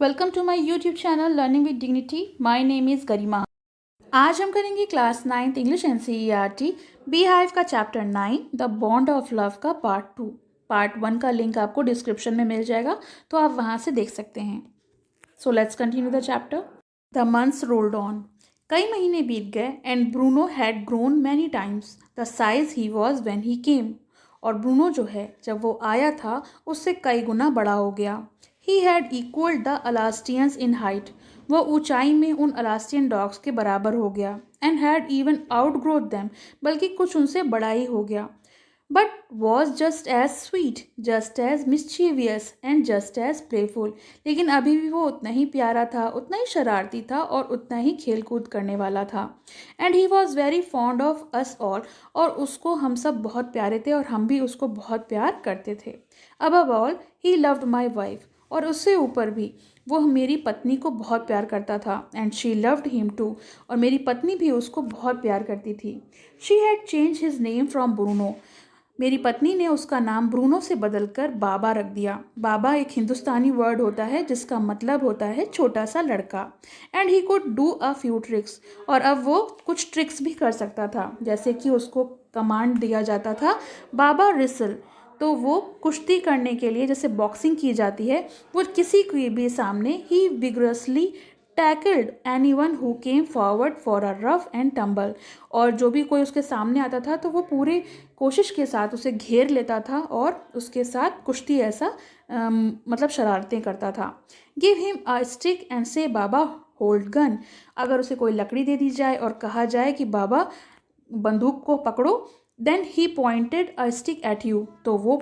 Welcome to my YouTube channel learning with dignity. My name is Garima. आज हम करेंगे class 9th English NCERT beehive का chapter 9 the bond of love का part 2। Part 1 का link आपको description में मिल जाएगा, तो आप वहाँ से देख सकते हैं। So let's continue the chapter. The months rolled on. कई महीने बीत गए and Bruno had grown many times the size he was when he came. और ब्रूनो जो है, जब वो आया था उससे कई गुना बड़ा हो गया। He had equalled the Alsatians in height. वह ऊंचाई में उन अलास्टियन डॉग्स के बराबर हो गया। And had even outgrown them, बल्कि कुछ उनसे बड़ा ही हो गया। But was just as sweet, just as mischievous and just as playful. लेकिन अभी भी वो उतना ही प्यारा था, उतना ही शरारती था और उतना ही खेल कूद करने वाला था। And he was very fond of us all. और उसको हम सब बहुत प्यारे थे और हम भी उसको बहुत प्यार करते थे। Above all he loved my wife. और उससे ऊपर भी वो मेरी पत्नी को बहुत प्यार करता था। And she loved him too. और मेरी पत्नी भी उसको बहुत प्यार करती थी। She had change his name from Bruno. मेरी पत्नी ने उसका नाम ब्रूनो से बदलकर बाबा रख दिया। बाबा एक हिंदुस्तानी वर्ड होता है जिसका मतलब होता है छोटा सा लड़का। And he could do a few tricks. और अब वो कुछ ट्रिक्स भी कर सकता था, जैसे कि उसको कमांड दिया जाता था बाबा रिसल। तो वो कुश्ती करने के लिए, जैसे बॉक्सिंग की जाती है, वो किसी के भी सामने he vigorously tackled anyone who came forward for a rough and tumble. और जो भी कोई उसके सामने आता था तो वो पूरे कोशिश के साथ उसे घेर लेता था और उसके साथ कुश्ती ऐसा मतलब शरारतें करता था। Give him a stick and से बाबा होल्ड गन। अगर उसे कोई लकड़ी दे दी जाए और कहा जाए कि बाबा बंदूक को पकड़ो, then he pointed a stick at you. तो वो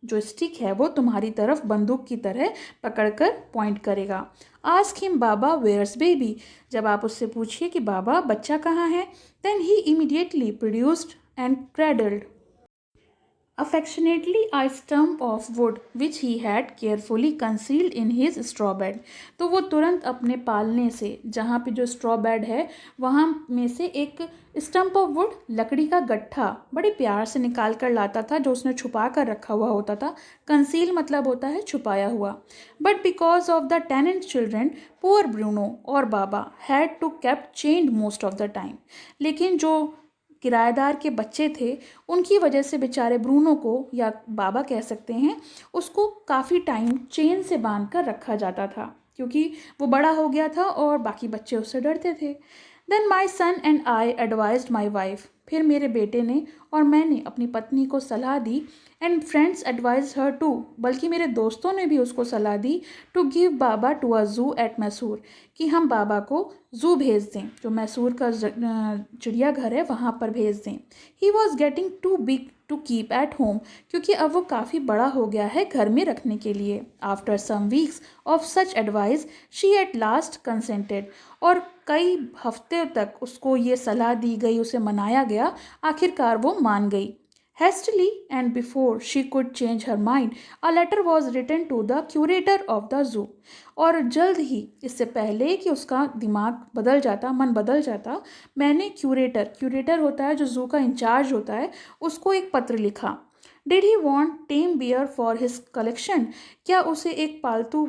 जो स्टिक है वो तुम्हारी तरफ बंदूक की तरह पकड़कर पॉइंट करेगा। Ask him Baba where's baby. जब आप उससे पूछिए कि बाबा बच्चा कहाँ है, then he immediately produced and cradled affectionately a stump of wood which he had carefully concealed in his straw bed। तो वो तुरंत अपने पालने से, जहाँ पे जो स्ट्रॉ बेड है वहाँ में से एक स्टम्प ऑफ वुड, लकड़ी का गट्ठा, बड़े प्यार से निकाल कर लाता था, जो उसने छुपा कर रखा हुआ होता था। कंसील मतलब होता है छुपाया हुआ। But because of the tenant children, poor Bruno और Baba had to kept chained most of the time. लेकिन जो किराएदार के बच्चे थे, उनकी वजह से बेचारे ब्रूनो को, या बाबा कह सकते हैं, उसको काफ़ी टाइम चेन से बांध कर रखा जाता था, क्योंकि वो बड़ा हो गया था और बाकी बच्चे उससे डरते थे। Then my son and I advised my wife. फिर मेरे बेटे ने और मैंने अपनी पत्नी को सलाह दी। And friends advise her too. बल्कि मेरे दोस्तों ने भी उसको सलाह दी to give Baba to a zoo at Mysore, कि हम बाबा को जू भेज दें, जो मैसूर का चिड़ियाघर है वहाँ पर भेज दें। He was getting too big to keep at home. क्योंकि अब वो काफ़ी बड़ा हो गया है घर में रखने के लिए। After some weeks of such advice she at last consented. और कई हफ्ते तक उसको ये सलाह दी गई, उसे मनाया गया, आखिरकार वो मान गई। Hastily and before she could change her mind, a letter was written to the curator of the zoo। और जल्द ही, इससे पहले कि उसका दिमाग बदल जाता, मन बदल जाता, मैंने क्यूरेटर होता है जो जू का इंचार्ज होता है, उसको एक पत्र लिखा। Did he want tame bear for his collection. क्या उसे एक पालतू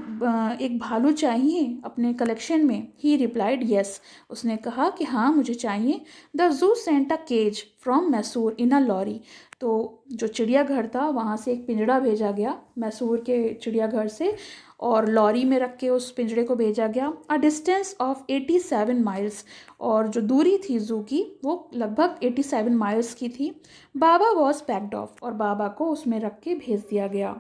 एक भालू चाहिए अपने कलेक्शन में? He replied yes. उसने कहा कि हाँ मुझे चाहिए। The zoo sent a cage from Mysore in a lorry. तो जो चिड़ियाघर था वहाँ से एक पिंजड़ा भेजा गया मैसूर के चिड़ियाघर से, और लॉरी में रख के उस पिंजड़े को भेजा गया। A distance of 87 miles. और जो दूरी थी जू की वो लगभग 87 माइल्स की थी। Baba was packed off. और बाबा को उसमें रख के भेज दिया गया।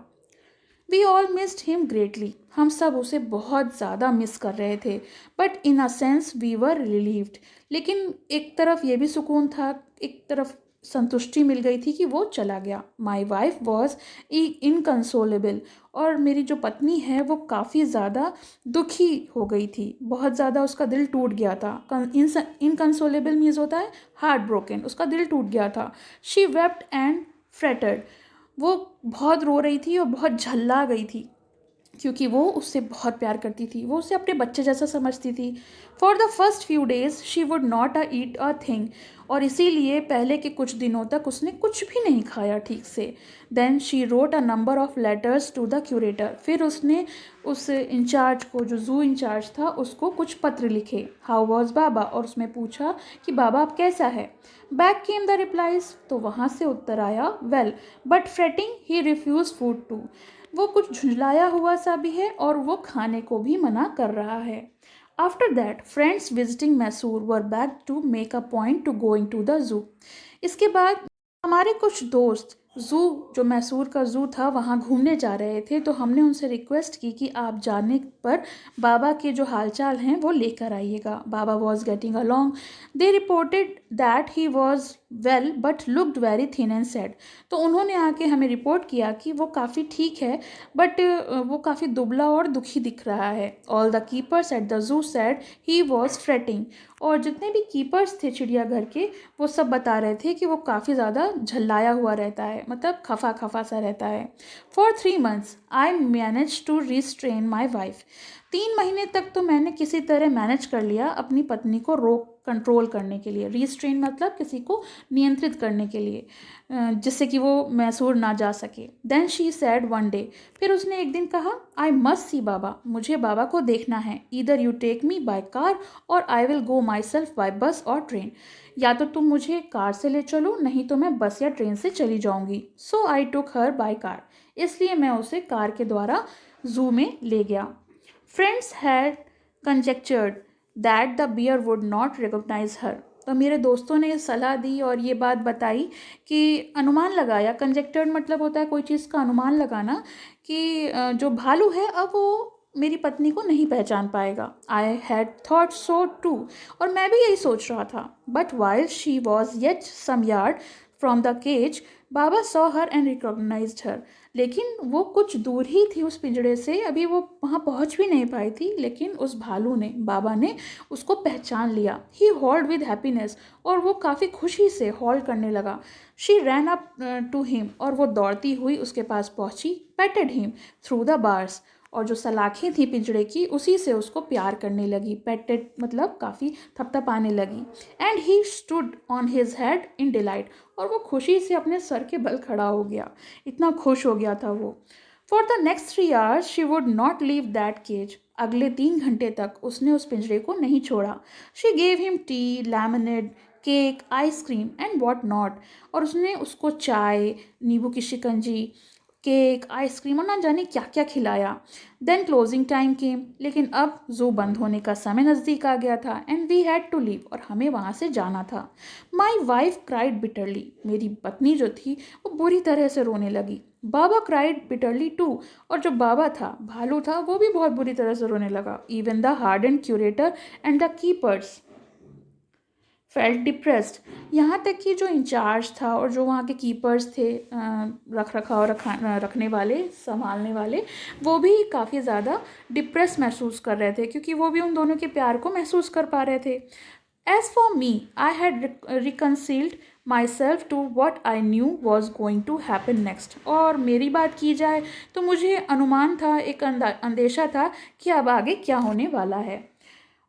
We all missed him greatly. हम सब उसे बहुत ज़्यादा मिस कर रहे थे। But in a sense we were relieved. लेकिन एक तरफ ये भी सुकून था, एक तरफ संतुष्टि मिल गई थी कि वो चला गया। My wife was inconsolable. और मेरी जो पत्नी है वो काफ़ी ज़्यादा दुखी हो गई थी, बहुत ज़्यादा उसका दिल टूट गया था। इनकंसोलेबल मीन्स होता है हार्ट ब्रोकन, उसका दिल टूट गया था। She wept and fretted. वो बहुत रो रही थी और बहुत झल्ला गई थी। क्योंकि वो उससे बहुत प्यार करती थी, वो उसे अपने बच्चे जैसा समझती थी। For the first few days she would not eat a thing, और इसीलिए पहले के कुछ दिनों तक उसने कुछ भी नहीं खाया ठीक से। Then she wrote a number of letters to the curator, फिर उसने उस इंचार्ज को, जो जू इंचार्ज था, उसको कुछ पत्र लिखे। हाउ वॉज बाबा, और उसमें पूछा कि बाबा अब कैसा है। बैक केम द रिप्लाइज, तो वहाँ से उत्तर आया, well but fretting he refuse food too, वो कुछ झुंझलाया हुआ सा भी है और वो खाने को भी मना कर रहा है। After that friends visiting Mysore were back to make a point to going to the zoo. इसके बाद हमारे कुछ दोस्त ज़ू, जो मैसूर का ज़ू था, वहाँ घूमने जा रहे थे, तो हमने उनसे रिक्वेस्ट की कि आप जाने पर बाबा के जो हालचाल हैं वो लेकर आइएगा। Baba was getting along, they reported that he was well but looked very thin and sad, तो उन्होंने आके हमें रिपोर्ट किया कि वो काफ़ी ठीक है, बट वो काफ़ी दुबला और दुखी दिख रहा है। All the keepers at the zoo sad he was fretting, और जितने भी कीपर्स थे चिड़ियाघर के, वो सब बता रहे थे कि वो काफ़ी ज़्यादा झल्लाया हुआ रहता है, मतलब खफा खफा सा रहता है। For 3 months I manage to restrain my wife, 3 महीने तक तो मैंने किसी तरह मैनेज कर लिया अपनी पत्नी को रोक, कंट्रोल करने के लिए। रिस्ट्रेन मतलब किसी को नियंत्रित करने के लिए, जिससे कि वो मैसूर ना जा सके। Then she said one day, फिर उसने एक दिन कहा, आई मस्ट सी बाबा, मुझे बाबा को देखना है। Either you take me by car और I will go myself by bus और ट्रेन, या तो तुम मुझे कार से ले चलो, नहीं तो मैं बस या ट्रेन से चली जाऊंगी। सो आई टुक हर बाय कार, इसलिए मैं उसे कार के द्वारा जू में ले गया। Friends had conjectured that the bear would not recognise her, तो मेरे दोस्तों ने सलाह दी और ये बात बताई कि अनुमान लगाया, कंजेक्टर्ड मतलब होता है कोई चीज़ का अनुमान लगाना, कि जो भालू है अब वो मेरी पत्नी को नहीं पहचान पाएगा। I had thought so too, और मैं भी यही सोच रहा था। But while she was yet some yard from the cage, Baba saw her and recognised her, लेकिन वो कुछ दूर ही थी उस पिंजड़े से, अभी वो वहाँ पहुँच भी नहीं पाई थी, लेकिन उस भालू ने, बाबा ने उसको पहचान लिया। ही हॉल्ड विद हैप्पीनेस, और वो काफ़ी खुशी से हॉल्ड करने लगा। She ran up to him, और वो दौड़ती हुई उसके पास पहुँची। Patted him through the bars, और जो सलाखें थी पिंजड़े की, उसी से उसको प्यार करने लगी। पेटेड मतलब काफ़ी थपथपाने लगी। And he stood on his head in delight, और वो खुशी से अपने सर के बल खड़ा हो गया, इतना खुश हो गया था वो। For the next 3 hours she would not leave that cage, अगले 3 घंटे तक उसने उस पिंजरे को नहीं छोड़ा। She gave him T, lemonade, cake, ice cream and what not, और उसने उसको चाय, नींबू की शिकंजी, केक, आइसक्रीम और ना जाने क्या क्या खिलाया। देन क्लोजिंग टाइम केम, लेकिन अब जू बंद होने का समय नज़दीक आ गया था। And we had to leave, और हमें वहाँ से जाना था। माई वाइफ क्राइड बिटरली, मेरी पत्नी जो थी वो बुरी तरह से रोने लगी। बाबा क्राइड बिटरली टू, और जो बाबा था, भालू था, वो भी बहुत बुरी तरह से रोने लगा। Even the harden curator and the keepers felt depressed, यहाँ तक कि जो इंचार्ज था और जो वहाँ के कीपर्स थे, रख रखाव रखने वाले, संभालने वाले, वो भी काफ़ी ज़्यादा डिप्रेस महसूस कर रहे थे, क्योंकि वो भी उन दोनों के प्यार को महसूस कर पा रहे थे। As for me I had reconciled myself to what I knew was going to happen next, और मेरी बात की जाए तो मुझे अनुमान था, एक अंदेशा था कि अब आगे क्या होने वाला है।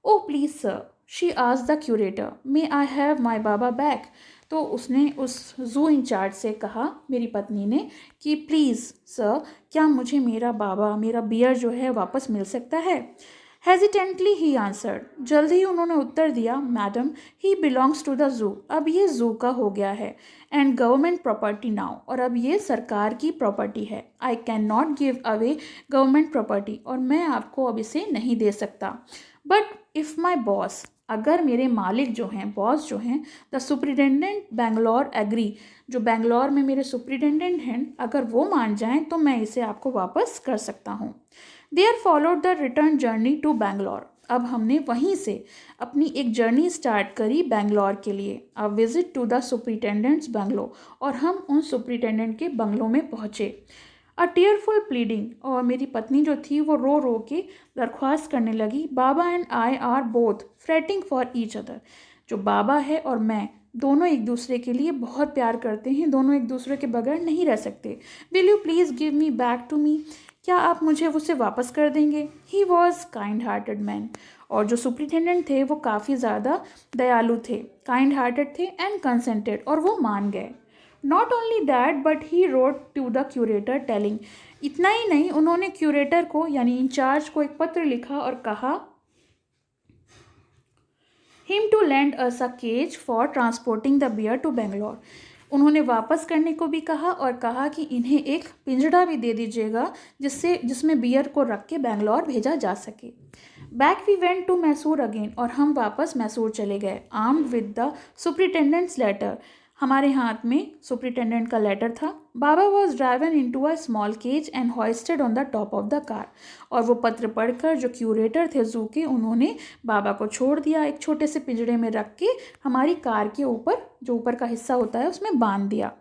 ओ प्लीज़ सर, शी आज the curator, may I have my Baba back, तो उसने उस जू इंचार्ज से कहा, मेरी पत्नी ने, कि प्लीज़ सर, क्या मुझे मेरा बाबा, मेरा बियर जो है वापस मिल सकता है। हेजिटेंटली ही आंसर्ड, जल्द ही उन्होंने उत्तर दिया, madam he belongs to the zoo, अब ये जू का हो गया है, एंड गवर्नमेंट प्रॉपर्टी नाउ, और अब ये सरकार की प्रॉपर्टी है। I can not give away government property, और मैं आपको अब इसे नहीं दे सकता। बट इफ़ माई बॉस, अगर मेरे मालिक जो हैं, बॉस जो हैं, द सुप्रिटेंडेंट बेंगलोर एग्री, जो बेंगलोर में मेरे सुप्रिटेंडेंट हैं, अगर वो मान जाएं तो मैं इसे आपको वापस कर सकता हूँ। There followed the return journey to Bangalore, अब हमने वहीं से अपनी एक जर्नी स्टार्ट करी बेंगलोर के लिए। A visit to the superintendent's bungalow, और हम उन सुप्रिटेंडेंट के बंगलों में पहुँचे। अ टीयरफुल प्लीडिंग, और मेरी पत्नी जो थी वो रो रो के दरख्वास्त करने लगी, Baba and I are both fretting for each other, जो बाबा है और मैं दोनों एक दूसरे के लिए बहुत प्यार करते हैं, दोनों एक दूसरे के बगैर नहीं रह सकते। Will you please give me back to me, क्या आप मुझे उसे वापस कर देंगे? He was kind hearted man. और जो सुप्रिटेंडेंट थे वो काफ़ी ज़्यादा दयालु थे, काइंड हार्टेड थे एंड कंसेंटेड, और वो मान गए। Not only that but he wrote to the curator telling. इतना ही नहीं, उन्होंने क्यूरेटर को यानी इंचार्ज को एक पत्र लिखा और कहा him to lend us a cage for transporting the bear to Bangalore. उन्होंने वापस करने को भी कहा और कहा कि इन्हें एक पिंजड़ा भी दे दीजिएगा जिसमें बियर को रख के बेंगलोर भेजा जा सके। Back we went to Mysore again, और हम वापस मैसूर चले गए, armed with the superintendent's letter. हमारे हाथ में सुप्रिटेंडेंट का लेटर था। Baba was driven into a small cage and hoisted on the top of the car. और वो पत्र पढ़कर जो क्यूरेटर थे जू के, उन्होंने बाबा को छोड़ दिया, एक छोटे से पिंजड़े में रख के हमारी कार के ऊपर, जो ऊपर का हिस्सा होता है, उसमें बांध दिया।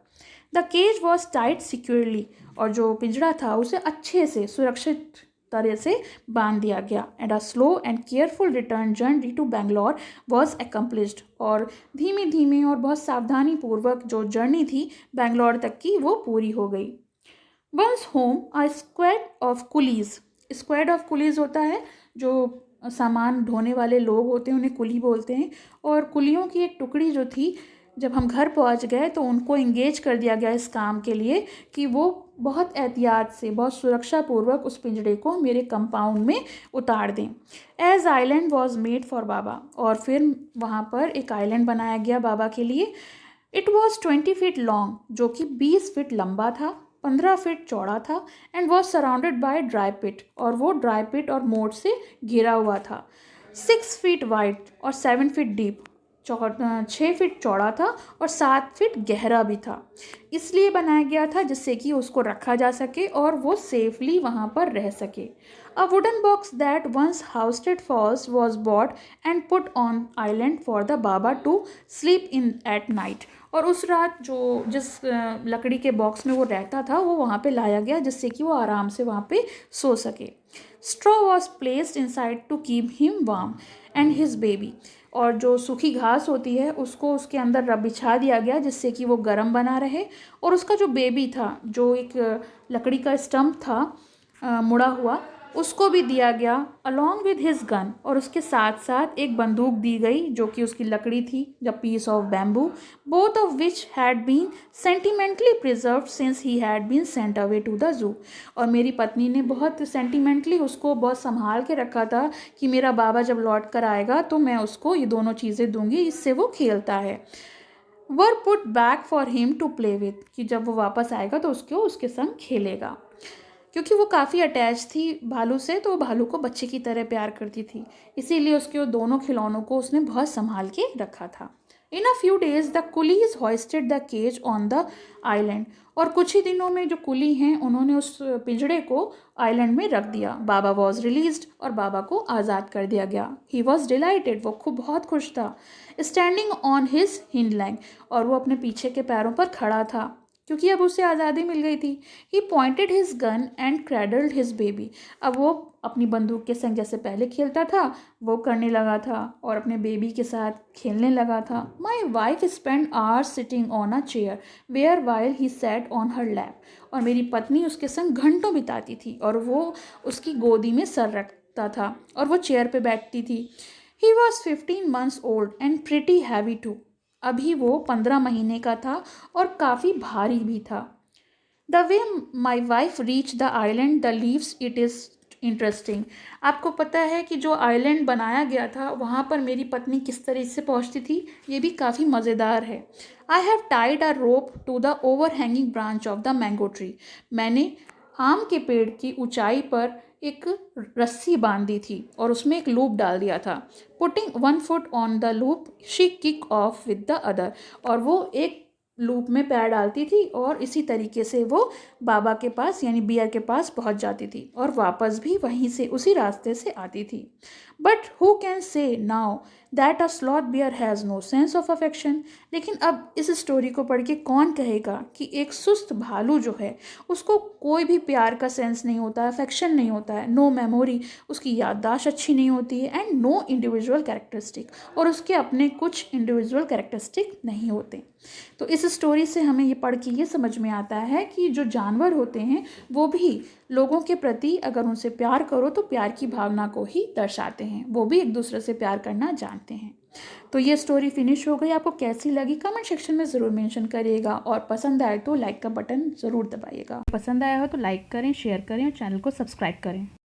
The cage was tied securely, और जो पिंजड़ा था उसे अच्छे से सुरक्षित तरह से बांध दिया गया। And a slow and careful return journey to Bangalore was accomplished. और धीमे धीमे और बहुत सावधानी पूर्वक जो जर्नी थी बेंगलोर तक की, वो पूरी हो गई। Once home a squad of coolies. Squad of coolies होता है जो सामान ढोने वाले लोग होते हैं, उन्हें कुली बोलते हैं। और कुलियों की एक टुकड़ी जो थी, जब हम घर पहुंच गए तो उनको इंगेज कर दिया गया इस काम के लिए कि वो बहुत एहतियात से, बहुत सुरक्षापूर्वक उस पिंजड़े को मेरे कंपाउंड में उतार दें। As island was made for Baba. और फिर वहाँ पर एक आइलैंड बनाया गया बाबा के लिए। इट वॉज 20 फीट लॉन्ग, जो कि 20 फीट लंबा था, 15 फीट चौड़ा था, and was surrounded by dry pit, और वो ड्राई पिट और मोट से घिरा हुआ था। 6 फीट वाइड और 7 फीट डीप, 6 फीट चौड़ा था और 7 फीट गहरा भी था। इसलिए बनाया गया था जिससे कि उसको रखा जा सके और वो सेफली वहाँ पर रह सके। A wooden box that once housed fowls was bought and put on island for the Baba to sleep in at night. और उस रात जो जिस लकड़ी के बॉक्स में वो रहता था, वो वहाँ पे लाया गया जिससे कि वो आराम से वहाँ पे सो सके। Straw was placed inside to keep him warm and his baby. और जो सूखी घास होती है उसको उसके अंदर बिछा दिया गया जिससे कि वो गर्म बना रहे। और उसका जो बेबी था, जो एक लकड़ी का स्टम्प था मुड़ा हुआ, उसको भी दिया गया अलॉन्ग विद हिज गन। और उसके साथ साथ एक बंदूक दी गई जो कि उसकी लकड़ी थी, the piece of bamboo, both of which had been sentimentally preserved since he had been sent away to the zoo. और मेरी पत्नी ने बहुत सेंटिमेंटली उसको बहुत संभाल के रखा था कि मेरा बाबा जब लौट कर आएगा तो मैं उसको ये दोनों चीज़ें दूंगी, इससे वो खेलता है। Were put back for him to play with, कि जब वो वापस आएगा तो उसके संग खेलेगा। क्योंकि वो काफ़ी अटैच थी भालू से, तो वो भालू को बच्चे की तरह प्यार करती थी, इसीलिए उसके वो दोनों खिलौनों को उसने बहुत संभाल के रखा था। In a few days the coolies hoisted the cage on the island. और कुछ ही दिनों में जो कुली हैं उन्होंने उस पिंजड़े को आइलैंड में रख दिया। बाबा वॉज रिलीज्ड, और बाबा को आज़ाद कर दिया गया। ही वॉज डिलाइटेड, वो खूब बहुत खुश था। Standing on his hind lag, और वो अपने पीछे के पैरों पर खड़ा था क्योंकि अब उसे आज़ादी मिल गई थी। He pointed his gun and cradled his baby. अब वो अपनी बंदूक के संग जैसे पहले खेलता था वो करने लगा था और अपने बेबी के साथ खेलने लगा था। My wife spend hours sitting on a chair where while he sat on her lap. और मेरी पत्नी उसके संग घंटों बिताती थी और वो उसकी गोदी में सर रखता था और वो चेयर पे बैठती थी। He was 15 months old and pretty heavy too. अभी वो 15 महीने का था और काफ़ी भारी भी था। The way my wife reach the island the leaves it is interesting. आपको पता है कि जो आइलैंड बनाया गया था वहाँ पर मेरी पत्नी किस तरह से पहुँचती थी, ये भी काफ़ी मज़ेदार है। I have tied a rope to the overhanging branch of the mango tree. मैंने आम के पेड़ की ऊंचाई पर एक रस्सी बांधी थी और उसमें एक लूप डाल दिया था। Putting 1 foot on the loop she kick off with the other. और वो एक लूप में पैर डालती थी और इसी तरीके से वो बाबा के पास यानी बियर के पास पहुंच जाती थी और वापस भी वहीं से उसी रास्ते से आती थी। But who can say now that a sloth bear has no sense of affection. लेकिन अब इस स्टोरी को पढ़ के कौन कहेगा कि एक सुस्त भालू जो है उसको कोई भी प्यार का सेंस नहीं होता है, अफेक्शन नहीं होता है, नो मेमोरी, उसकी याददाश्त अच्छी नहीं होती है, एंड नो इंडिविजुअल कैरेक्टरिस्टिक, और उसके अपने कुछ इंडिविजुअल कैरेक्टरिस्टिक नहीं होते। तो इस स्टोरी से हमें ये पढ़ के ये समझ में आता है कि जो जानवर होते हैं वो भी लोगों के प्रति अगर उनसे प्यार करो तो प्यार की भावना को ही दर्शाते हैं, वो भी एक दूसरे से प्यार करना जानते हैं। तो ये स्टोरी फिनिश हो गई। आपको कैसी लगी कमेंट सेक्शन में ज़रूर मेंशन करिएगा, और पसंद आए तो लाइक का बटन ज़रूर दबाइएगा। पसंद आया हो तो लाइक करें, शेयर करें और चैनल को सब्सक्राइब करें।